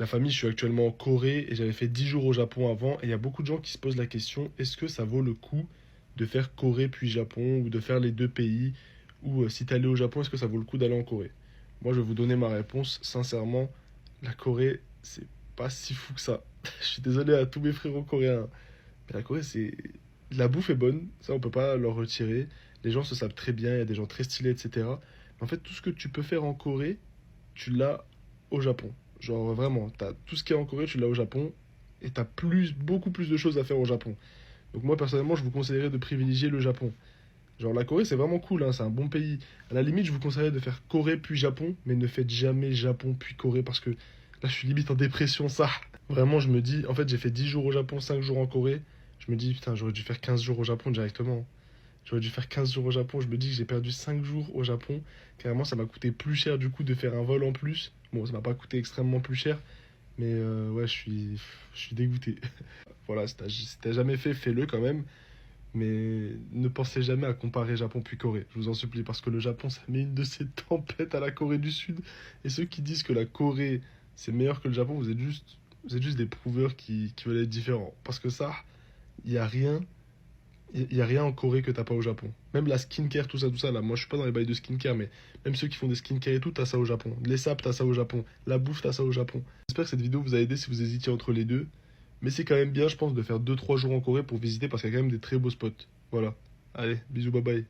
La famille, je suis actuellement en Corée et j'avais fait 10 jours au Japon avant. Et il y a beaucoup de gens qui se posent la question, est-ce que ça vaut le coup de faire Corée puis Japon ou de faire les deux pays? Ou si t'es allé au Japon, est-ce que ça vaut le coup d'aller en Corée? Moi, je vais vous donner ma réponse. Sincèrement, la Corée, c'est pas si fou que ça. Je suis désolé à tous mes frérots coréens, mais la Corée, c'est... La bouffe est bonne, ça on peut pas leur retirer. Les gens se savent très bien, il y a des gens très stylés, etc. Mais en fait, tout ce que tu peux faire en Corée, tu l'as au Japon. Genre vraiment, t'as tout ce qui est en Corée, tu l'as au Japon. Et t'as beaucoup plus de choses à faire au Japon. Donc moi personnellement, je vous conseillerais de privilégier le Japon. Genre la Corée, c'est vraiment cool, hein, c'est un bon pays. À la limite, je vous conseillerais de faire Corée puis Japon, mais ne faites jamais Japon puis Corée parce que là, je suis limite en dépression, ça. Vraiment, je me dis, en fait, j'ai fait 10 jours au Japon, 5 jours en Corée. Je me dis, putain, j'aurais dû faire 15 jours au Japon directement. J'aurais dû faire 15 jours au Japon. Je me dis que j'ai perdu 5 jours au Japon. Carrément, ça m'a coûté plus cher du coup de faire un vol en plus. Bon, ça m'a pas coûté extrêmement plus cher, mais ouais, je suis dégoûté. Voilà, si t'as jamais fait, fais-le quand même. Mais ne pensez jamais à comparer Japon puis Corée. Je vous en supplie, parce que le Japon, ça met une de ces tempêtes à la Corée du Sud. Et ceux qui disent que la Corée, c'est meilleur que le Japon, vous êtes juste des prouveurs qui veulent être différents. Parce que ça, il n'y a rien il y a rien en Corée que t'as pas au Japon. Même la skincare, tout ça, là. Moi, je suis pas dans les bails de skincare, mais même ceux qui font des skincare et tout, t'as ça au Japon. Les sapes, t'as ça au Japon. La bouffe, t'as ça au Japon. J'espère que cette vidéo vous a aidé si vous hésitiez entre les deux. Mais c'est quand même bien, je pense, de faire 2 3 jours en Corée pour visiter parce qu'il y a quand même des très beaux spots. Voilà. Allez, bisous, bye bye.